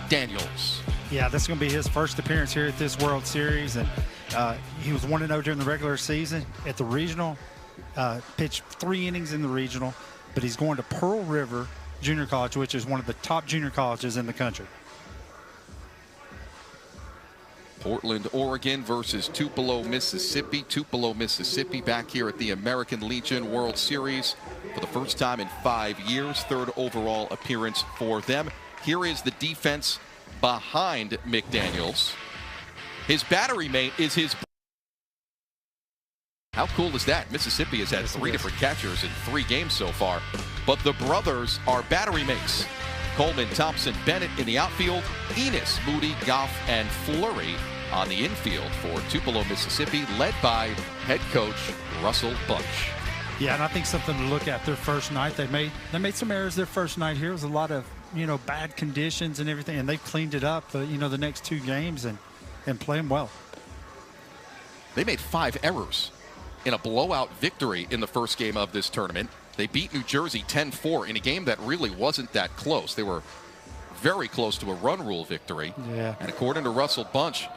McDaniels. Yeah, this is going to be his first appearance here at this World Series, and he was 1-0 during the regular season. At the regional, pitched 3 innings in the regional, but he's going to Pearl River Junior College, which is one of the top junior colleges in the country. Portland, Oregon versus Tupelo, Mississippi. Tupelo, Mississippi back here at the American Legion World Series for the first time in 5 years. 3rd overall appearance for them. Here is the defense behind McDaniels. His battery mate is his. How cool is that? Mississippi has had 3 different catchers in 3 games so far, but the brothers are battery mates. Coleman, Thompson, Bennett in the outfield, Enos, Moody, Goff, and Fleury on the infield for Tupelo, Mississippi, led by head coach Russell Bunch. Yeah, and I think something to look at their first night. They made some errors their first night here. It was a lot of, bad conditions and everything, and they've cleaned it up, the next 2 games and playing well. They made 5 errors in a blowout victory in the first game of this tournament. They beat New Jersey 10-4 in a game that really wasn't that close. They were very close to a run rule victory. Yeah. And according to Russell Bunch,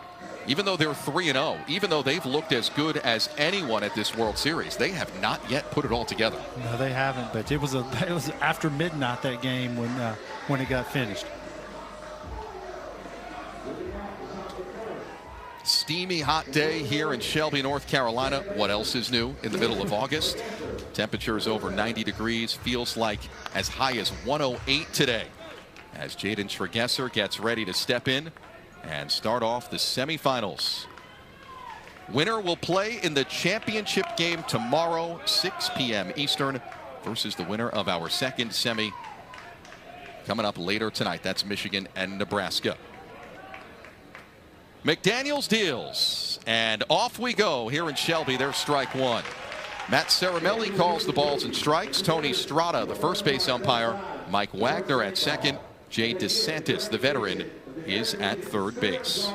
even though they're 3-0, even though they've looked as good as anyone at this World Series, they have not yet put it all together. No, they haven't. But it was after midnight, that game, when it got finished. Steamy hot day here in Shelby, North Carolina. What else is new in the middle of August? Temperatures over 90 degrees. Feels like as high as 108 today as Jaden Tregesser gets ready to step in and start off the semifinals. Winner will play in the championship game tomorrow, 6 p.m. Eastern, versus the winner of our second semi coming up later tonight. That's Michigan and Nebraska. McDaniels deals, and off we go here in Shelby. There's strike 1. Matt Ceramelli calls the balls and strikes. Tony Strada, the first base umpire. Mike Wagner at second. Jay DeSantis, the veteran, is at third base.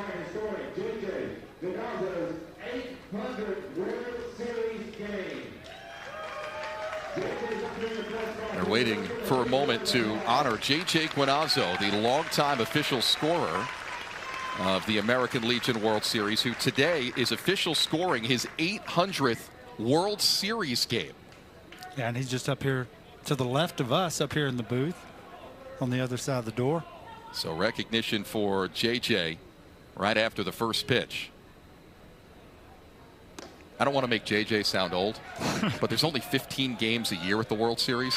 They're waiting for a moment to honor J.J. Guinazzo, the longtime official scorer of the American Legion World Series, who today is official scoring his 800th World Series game. Yeah, and he's just up here to the left of us, up here in the booth on the other side of the door. So recognition for JJ right after the first pitch. I don't want to make JJ sound old, but there's only 15 games a year at the World Series,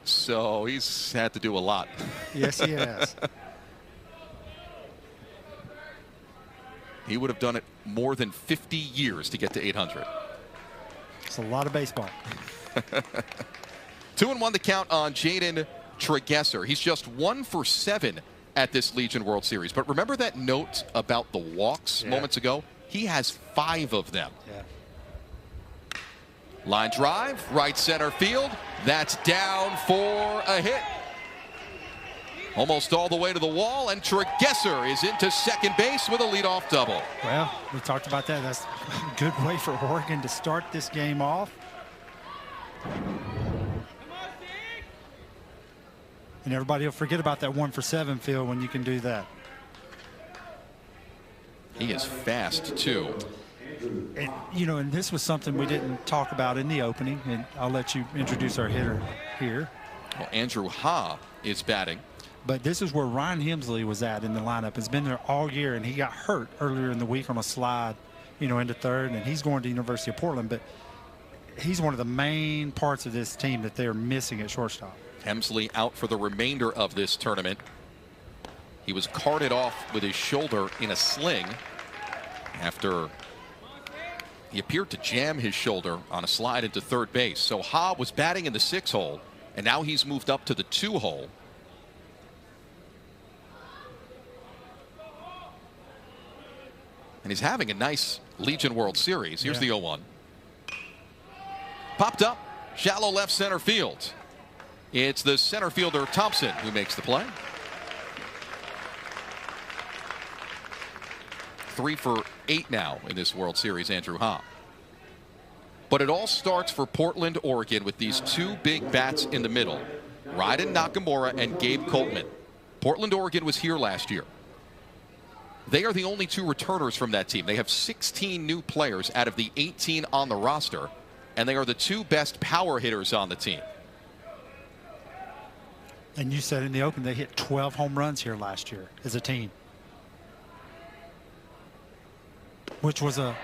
so he's had to do a lot. Yes, he has. He would have done it more than 50 years to get to 800. It's a lot of baseball. 2-1 the count on Jaden Tregesser. He's just 1 for 7 at this Legion World Series. But remember that note about the walks moments ago? He has 5 of them. Yeah. Line drive, right center field. That's down for a hit. Almost all the way to the wall, and Tregesser is into second base with a leadoff double. Well, we talked about that. That's a good way for Oregon to start this game off. And everybody will forget about that 1 for 7 field when you can do that. He is fast, too. And, and this was something we didn't talk about in the opening, and I'll let you introduce our hitter here. Well, Andrew Ha is batting. But this is where Ryan Hemsley was at in the lineup. He's been there all year, and he got hurt earlier in the week on a slide, into third, and he's going to University of Portland. But he's one of the main parts of this team that they're missing at shortstop. Hemsley out for the remainder of this tournament. He was carted off with his shoulder in a sling after he appeared to jam his shoulder on a slide into third base. So Ha was batting in the 6 hole, and now he's moved up to the 2 hole. And he's having a nice Legion World Series. Here's the 0-1. Popped up, shallow left center field. It's the center fielder Thompson who makes the play. 3 for 8 now in this World Series, Andrew Ha. But it all starts for Portland, Oregon with these 2 big bats in the middle. Ryden Nakamura and Gabe Coltman. Portland, Oregon was here last year. They are the only 2 returners from that team. They have 16 new players out of the 18 on the roster, and they are the 2 best power hitters on the team. And you said in the open they hit 12 home runs here last year as a team, which was a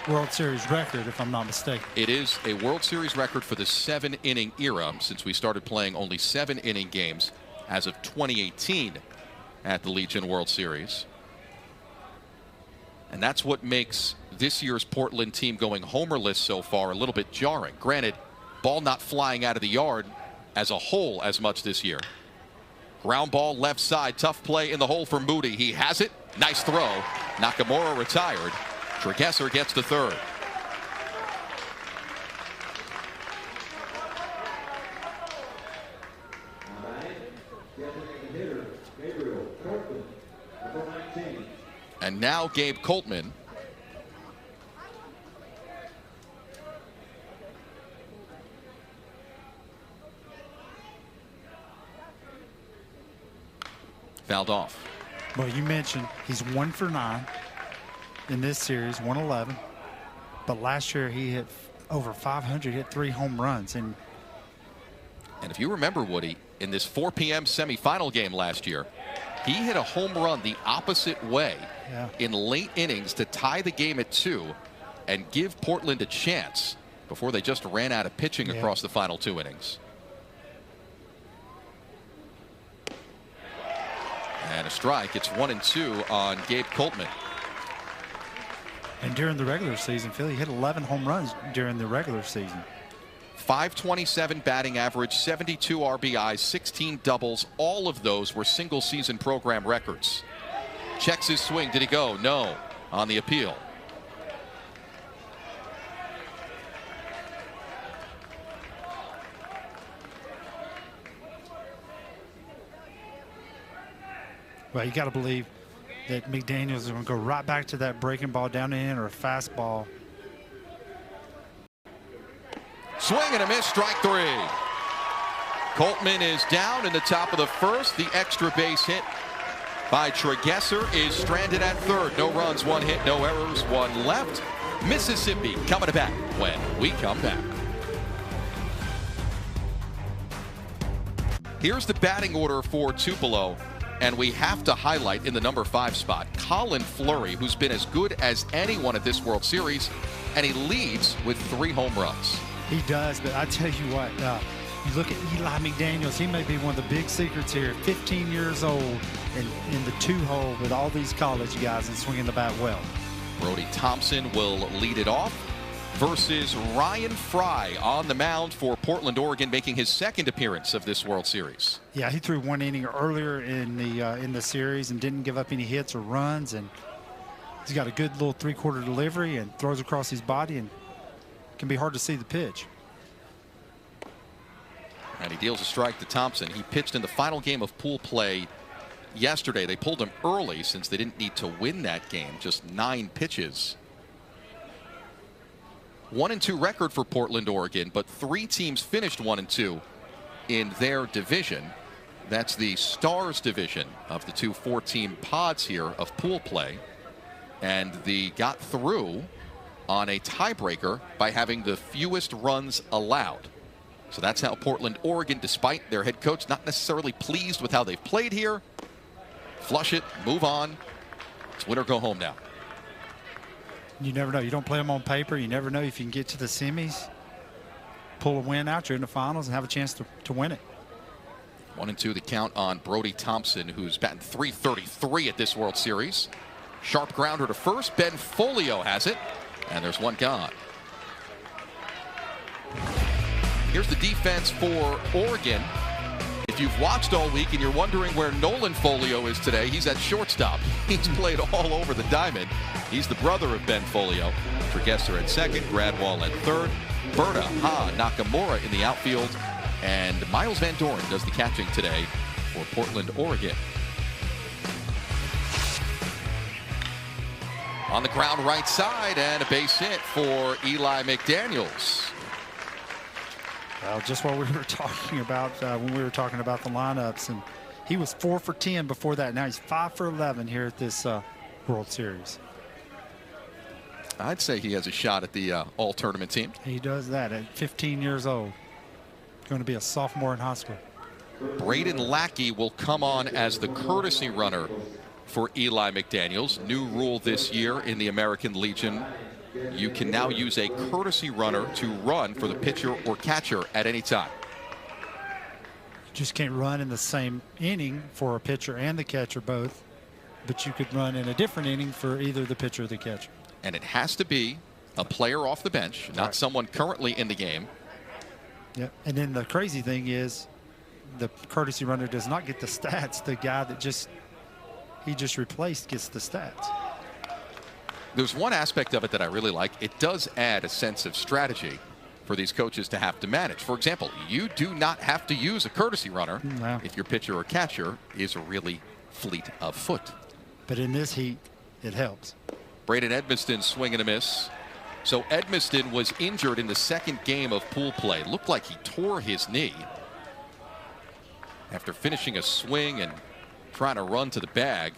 World Series record, if I'm not mistaken. It is a World Series record for the 7-inning era, since we started playing only 7-inning games as of 2018 at the Legion World Series. And that's what makes this year's Portland team going homerless so far a little bit jarring. Granted, ball not flying out of the yard as a whole as much this year. Ground ball left side, tough play in the hole for Moody. He has it. Nice throw. Nakamura retired. Tregesser gets to third. And now Gabe Coltman. Fouled off. Well, you mentioned he's 1 for 9 in this series, 111. But last year he hit over 500, hit 3 home runs. And if you remember, Woody, in this 4 p.m. semifinal game last year, he hit a home run the opposite way in late innings to tie the game at 2 and give Portland a chance before they just ran out of pitching across the final 2 innings. And a strike. It's 1-2 on Gabe Coltman. And during the regular season, Philly hit 11 home runs during the regular season. 527 batting average, 72 RBIs, 16 doubles. All of those were single season program records. Checks his swing. Did he go? No. On the appeal. Well, you got to believe that McDaniels is going to go right back to that breaking ball down the end or a fastball. Swing and a miss, strike 3. Coltman is down in the top of the first. The extra base hit by Tregesser is stranded at third. No runs, 1 hit, no errors, 1 left. Mississippi coming back when we come back. Here's the batting order for Tupelo, and we have to highlight in the number 5 spot Colin Fleury, who's been as good as anyone at this World Series, and he leads with 3 home runs. He does, but I tell you what, you look at Eli McDaniels, he may be one of the big secrets here. 15 years old and in the 2-hole with all these college guys and swinging the bat well. Brody Thompson will lead it off versus Ryan Fry on the mound for Portland, Oregon, making his 2nd appearance of this World Series. Yeah, he threw 1 inning earlier in the series and didn't give up any hits or runs, and he's got a good little 3-quarter delivery and throws across his body, and can be hard to see the pitch. And he deals a strike to Thompson. He pitched in the final game of pool play yesterday. They pulled him early since they didn't need to win that game, just 9 pitches. 1-2 record for Portland, Oregon, but 3 teams finished 1-2 in their division. That's the Stars division of the 2 4-team pods here of pool play. And they got through on a tiebreaker by having the fewest runs allowed. So that's how Portland, Oregon, despite their head coach not necessarily pleased with how they've played here, flush it, move on. It's win or go home now. You never know. You don't play them on paper. You never know if you can get to the semis, pull a win out, you're in the finals, and have a chance to win it. 1-2 the count on Brody Thompson, who's batting .333 at this World Series. Sharp grounder to first. Ben Folio has it. And there's 1 gone. Here's the defense for Oregon. If you've watched all week and you're wondering where Nolan Folio is today, he's at shortstop. He's played all over the diamond. He's the brother of Ben Folio. Tregesser at second, Gradwall at third, Berta, Nakamura in the outfield, and Miles Van Doren does the catching today for Portland, Oregon. On the ground right side, and a base hit for Eli McDaniels. Well, just what we were talking about when we were talking about the lineups, and he was 4 for 10 before that. Now he's 5 for 11 here at this World Series. I'd say he has a shot at the all-tournament team. He does that at 15 years old. Going to be a sophomore in high school. Braden Lackey will come on as the courtesy runner for Eli McDaniels. New rule this year in the American Legion. You can now use a courtesy runner to run for the pitcher or catcher at any time. You just can't run in the same inning for a pitcher and the catcher both, but you could run in a different inning for either the pitcher or the catcher. And it has to be a player off the bench, not someone currently in the game. Yeah, and then the crazy thing is the courtesy runner does not get the stats. The guy that he just replaced gets the stats. There's one aspect of it that I really like. It does add a sense of strategy for these coaches to have to manage. For example, you do not have to use a courtesy runner if your pitcher or catcher is really fleet of foot. But in this heat, it helps. Braden Edmiston swing and a miss. So Edmiston was injured in the second game of pool play. Looked like he tore his knee after finishing a swing and trying to run to the bag.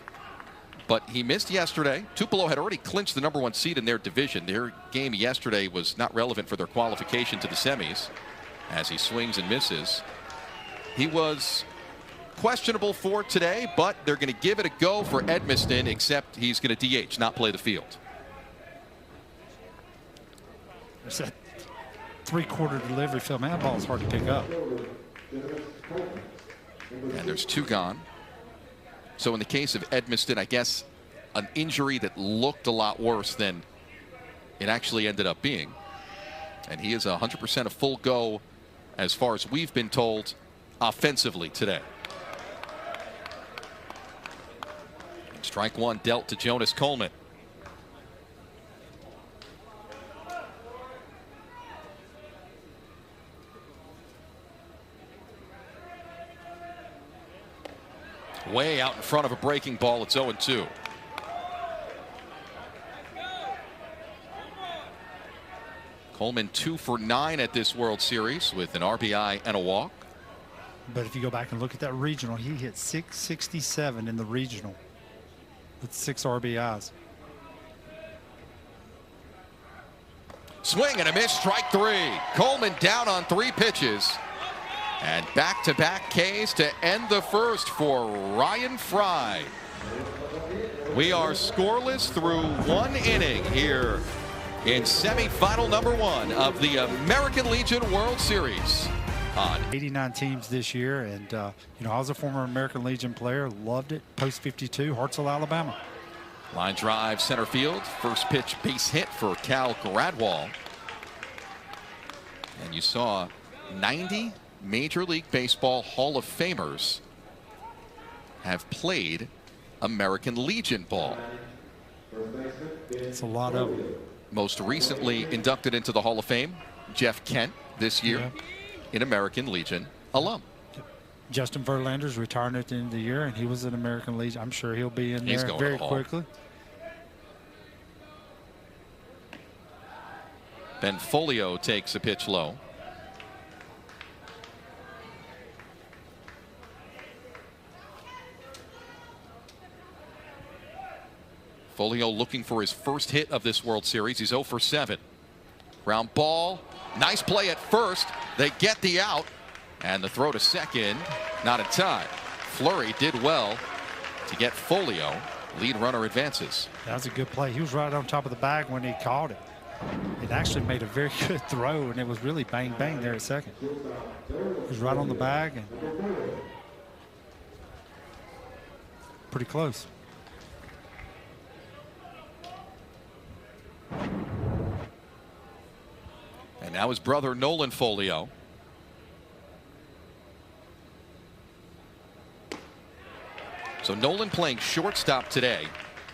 But he missed yesterday. Tupelo had already clinched the #1 seed in their division. Their game yesterday was not relevant for their qualification to the semis as he swings and misses. He was questionable for today, but they're going to give it a go for Edmiston, except he's going to DH, not play the field. There's that three-quarter delivery field. Man, that ball is hard to pick up. And there's two gone. So in the case of Edmiston, I guess an injury that looked a lot worse than it actually ended up being. And he is 100% a full go as far as we've been told offensively today. Strike one dealt to Jonas Coleman. Way out in front of a breaking ball. It's 0-2. Coleman 2 for 9 at this World Series with an RBI and a walk. But if you go back and look at that regional, he hit .667 in the regional with 6 RBIs. Swing and a miss, strike three. Coleman down on 3 pitches. And back-to-back Ks to end the first for Ryan Fry. We are scoreless through 1 inning here in semifinal #1 of the American Legion World Series. On 89 teams this year, and I was a former American Legion player, loved it. Post 52, Hartselle, Alabama. Line drive center field. First pitch base hit for Cal Gradwall. And you saw 90 Major League Baseball Hall of Famers have played American Legion ball. It's a lot of them. Most recently inducted into the Hall of Fame, Jeff Kent this year, an American Legion alum. Justin Verlander's retiring at the end of the year, and he was an American Legion. I'm sure he'll be in there very quickly. Ben Folio takes a pitch low. Folio looking for his first hit of this World Series. He's 0 for 7. Ground ball. Nice play at first. They get the out. And the throw to second. Not in time. Fleury did well to get Folio. Lead runner advances. That was a good play. He was right on top of the bag when he caught it. It actually made a very good throw, and it was really bang, bang there at second. He was right on the bag and pretty close. And now his brother Nolan Folio. So Nolan playing shortstop today.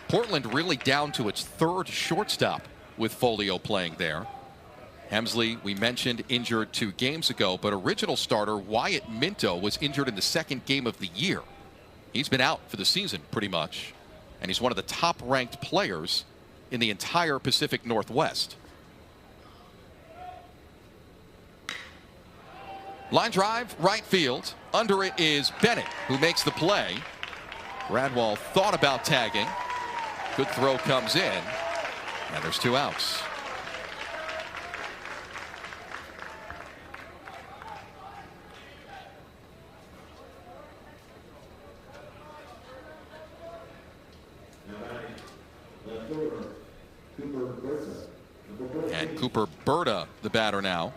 Portland really down to its 3rd shortstop with Folio playing there. Hemsley, we mentioned, injured 2 games ago, but original starter Wyatt Minto was injured in the 2nd game of the year. He's been out for the season pretty much, and he's one of the top-ranked players in the entire Pacific Northwest. Line drive, right field. Under it is Bennett, who makes the play. Gradwall thought about tagging. Good throw comes in, and there's 2 outs. And Cooper Berta, the batter now.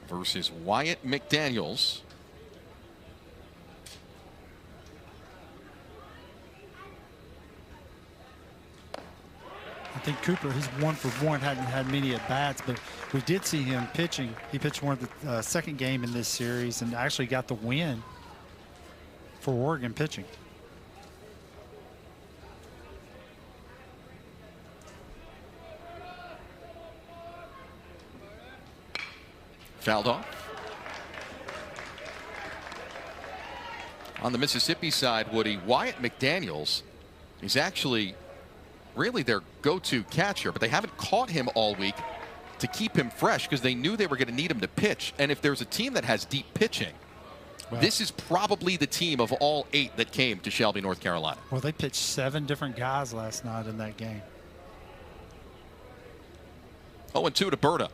Versus Wyatt McDaniels. I think Cooper, he's 1 for 1, hadn't had many at bats, but we did see him pitching. He pitched one of the second game in this series and actually got the win for Oregon pitching. Fouled off. On the Mississippi side, Woody, Wyatt McDaniels is actually really their go-to catcher, but they haven't caught him all week to keep him fresh because they knew they were going to need him to pitch. And if there's a team that has deep pitching, well, this is probably the team of all 8 that came to Shelby, North Carolina. Well, they pitched 7 different guys last night in that game. 0-2 to Berta.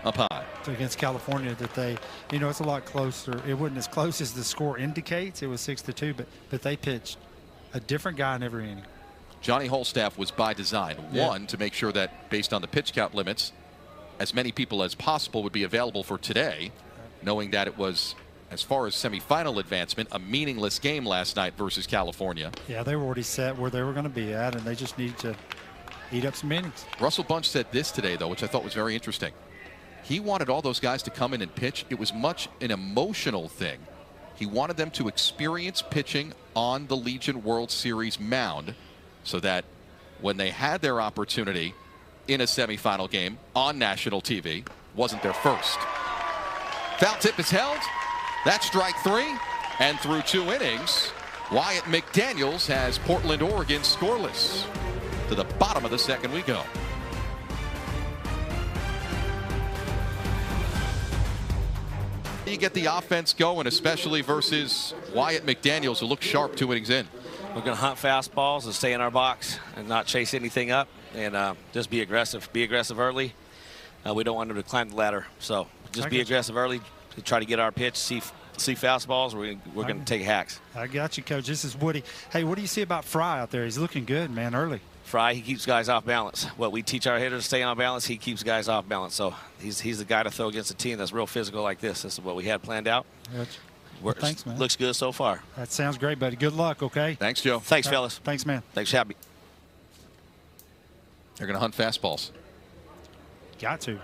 Up high. Against California, that they, you know, it's a lot closer. It wasn't as close as the score indicates. It was 6-2, but they pitched a different guy in every inning. Johnny Holstaff was by design. Yeah. 1, to make sure that based on the pitch count limits, as many people as possible would be available for today, knowing that it was, as far as semifinal advancement, a meaningless game last night versus California. Yeah, they were already set where they were going to be at, and they just needed to eat up some innings. Russell Bunch said this today, though, which I thought was very interesting. He wanted all those guys to come in and pitch. It was much an emotional thing. He wanted them to experience pitching on the Legion World Series mound so that when they had their opportunity in a semifinal game on national TV, wasn't their first. Foul tip is held. That's strike 3. And through 2 innings, Wyatt McDaniels has Portland, Oregon scoreless. To the bottom of the 2nd we go. You get the offense going, especially versus Wyatt McDaniels, who looks sharp 2 innings in. We're going to hunt fastballs and stay in our box and not chase anything up, and just be aggressive. Be aggressive early. We don't want them to climb the ladder, so just be aggressive early to try to get our pitch. See fastballs. We're going to take hacks. I got you, Coach. This is Woody. Hey, what do you see about Fry out there? He's looking good, man, early. Fry, he keeps guys off balance. What we teach our hitters to stay on balance, he keeps guys off balance. So he's the guy to throw against a team that's real physical like this. This is what we had planned out. Well, thanks, man. Looks good so far. That sounds great, buddy. Good luck, okay? Thanks, Joe. Thanks, fellas. Thanks, man. Thanks, Shelby. They're going to hunt fastballs. Got to.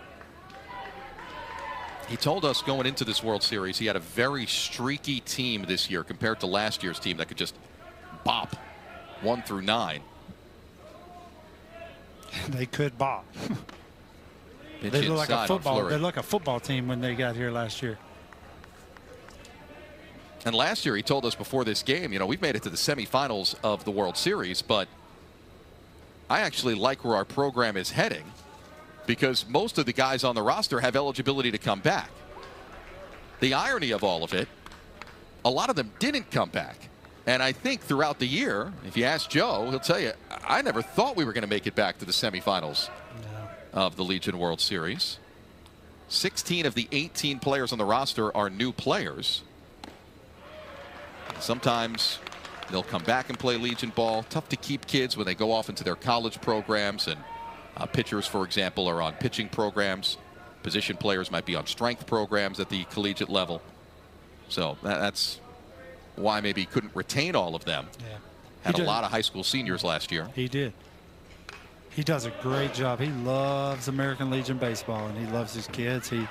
He told us going into this World Series he had a very streaky team this year compared to last year's team that could just bop 1 through 9. They could bop. Pitch they look like a inside football. They look like a football team when they got here last year. And last year he told us before this game, you know, we've made it to the semifinals of the World Series, but I actually like where our program is heading because most of the guys on the roster have eligibility to come back. The irony of all of it, a lot of them didn't come back. And I think throughout the year, if you ask Joe, he'll tell you, I never thought we were going to make it back to the semifinals of the Legion World Series. 16 of the 18 players on the roster are new players. Sometimes they'll come back and play Legion ball. Tough to keep kids when they go off into their college programs. And pitchers, for example, are on pitching programs. Position players might be on strength programs at the collegiate level. So that's why maybe he couldn't retain all of them. Yeah. Had a lot of high school seniors last year. He did. He does a great job. He loves American Legion baseball, and he loves his kids. He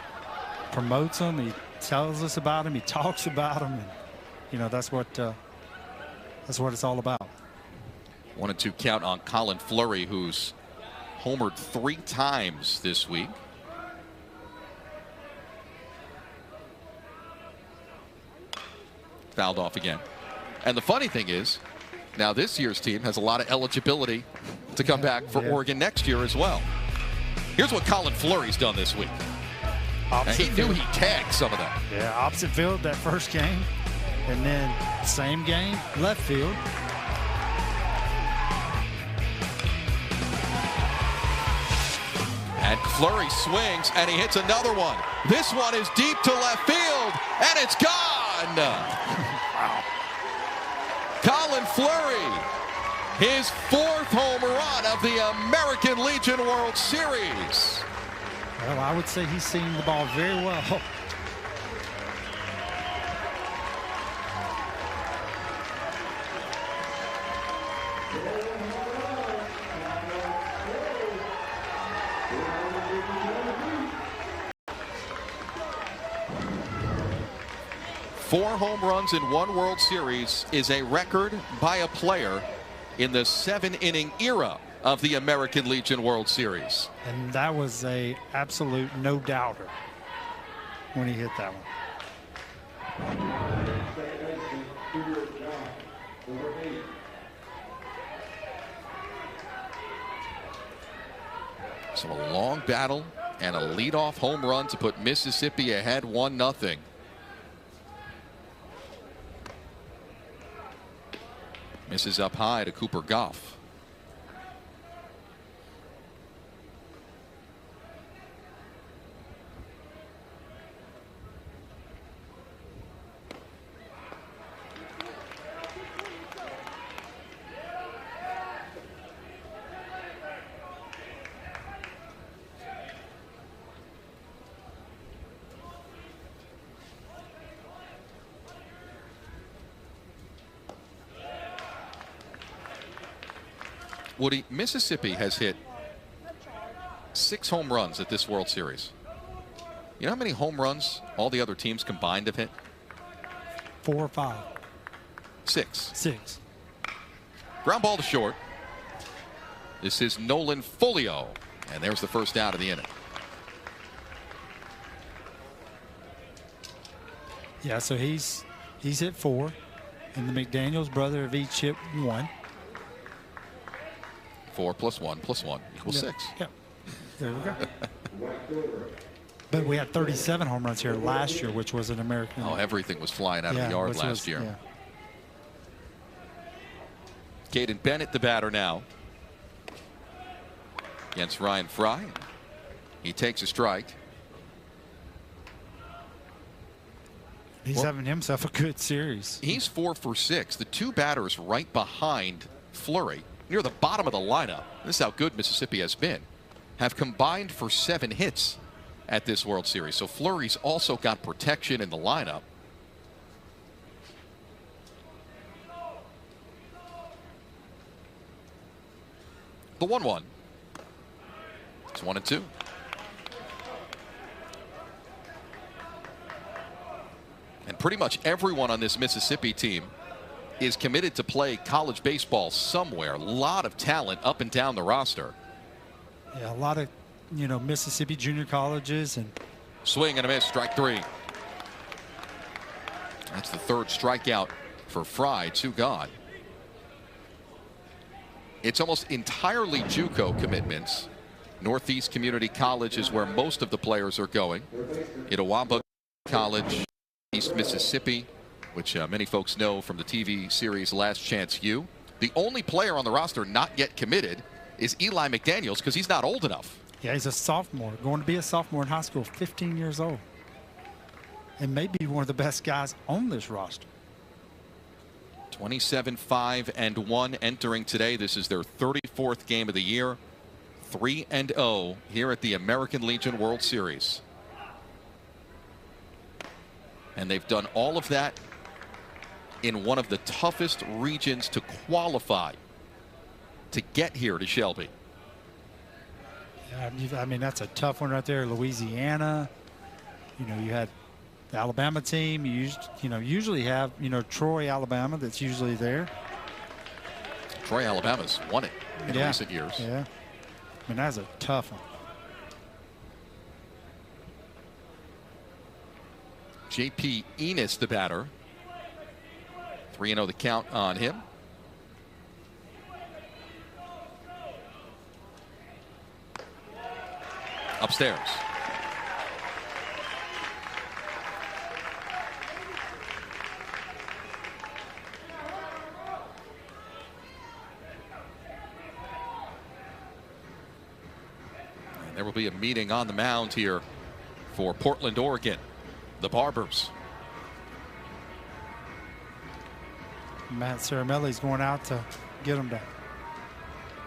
promotes them. He tells us about them. He talks about them. And, you know, that's what it's all about. 1-2 count on Colin Fleury, who's homered 3 times this week. Fouled off again. And the funny thing is, now this year's team has a lot of eligibility to come back for Oregon next year as well. Here's what Colin Fleury's done this week. And he knew he tagged some of them. Yeah, opposite field that first game. And then same game, left field. And Fleury swings, and he hits another one. This one is deep to left field, and it's gone. Wow. Colin Fleury, his 4th home run of the American Legion World Series. Well, I would say he's seen the ball very well. Four home runs in one World Series is a record by a player in the 7-inning era of the American Legion World Series. And that was a absolute no-doubter when he hit that one. So a long battle and a leadoff home run to put Mississippi ahead 1-0. Misses up high to Cooper Goff. Woody, Mississippi has hit 6 home runs at this World Series. You know how many home runs all the other teams combined have hit? 4 or 5. 6. 6. Ground ball to short. This is Nolan Folio, and there's the first out of the inning. Yeah, so he's hit 4, and the McDaniels brother have each hit 1. 4 + 1 + 1 = 6. Yeah, there we go. But we had 37 home runs here last year, which was an American. Oh, everything was flying out of the yard last year. Yeah. Caden Bennett, the batter now, against Ryan Fry. He takes a strike. He's having himself a good series. He's 4 for 6. The 2 batters right behind Fleury, near the bottom of the lineup, this is how good Mississippi has been, have combined for 7 hits at this World Series. So Fleury's also got protection in the lineup. The 1-1. It's 1-2. And pretty much everyone on this Mississippi team is committed to play college baseball somewhere. A lot of talent up and down the roster. Yeah, a lot of, Mississippi junior colleges. And swing and a miss, strike 3. That's the 3rd strikeout for Fry, 2 gone. It's almost entirely JUCO commitments. Northeast Community College is where most of the players are going. Itawamba College, East Mississippi, which many folks know from the TV series Last Chance U. The only player on the roster not yet committed is Eli McDaniels, because he's not old enough. Yeah, he's a sophomore, going to be a sophomore in high school, 15 years old. And maybe one of the best guys on this roster. 27-5-1 entering today. This is their 34th game of the year. 3-0 here at the American Legion World Series. And they've done all of that in one of the toughest regions to qualify to get here to Shelby. Yeah, I mean, that's a tough one right there. Louisiana, you had the Alabama team. You usually have, Troy, Alabama, that's usually there. Troy, Alabama's won it in recent years. Yeah. I mean, that's a tough one. J.P. Enos, the batter. 3-0 the count on him. Upstairs. There will be a meeting on the mound here for Portland, Oregon. The Barbers. Matt Ceramelli's going out to get him to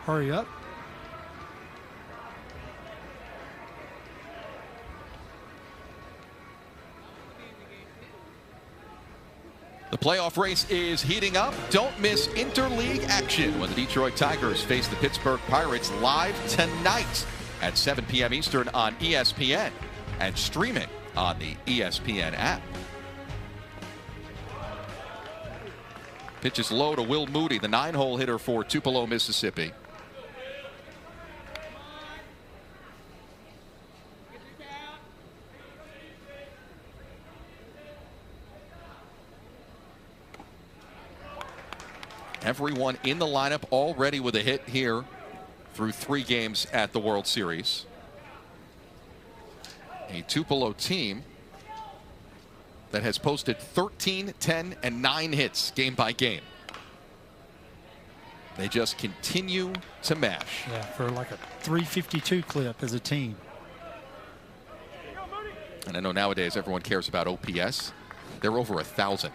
hurry up. The playoff race is heating up. Don't miss interleague action when the Detroit Tigers face the Pittsburgh Pirates live tonight at 7 p.m. Eastern on ESPN and streaming on the ESPN app. Pitch is low to Will Moody, the 9-hole hitter for Tupelo, Mississippi. Everyone in the lineup already with a hit here through 3 games at the World Series. A Tupelo team that has posted 13, 10, and 9 hits game by game. They just continue to mash. Yeah, for like a 352 clip as a team. And I know nowadays everyone cares about OPS. They're over 1,000.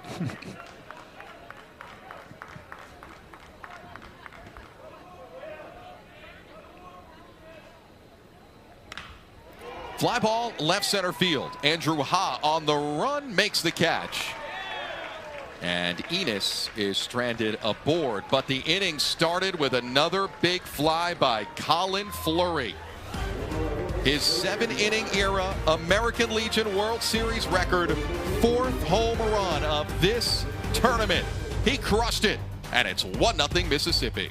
Fly ball left center field. Andrew Ha on the run makes the catch. And Enos is stranded aboard. But the inning started with another big fly by Colin Fleury. His 7-inning era American Legion World Series record, 4th home run of this tournament. He crushed it, and it's 1-0 Mississippi.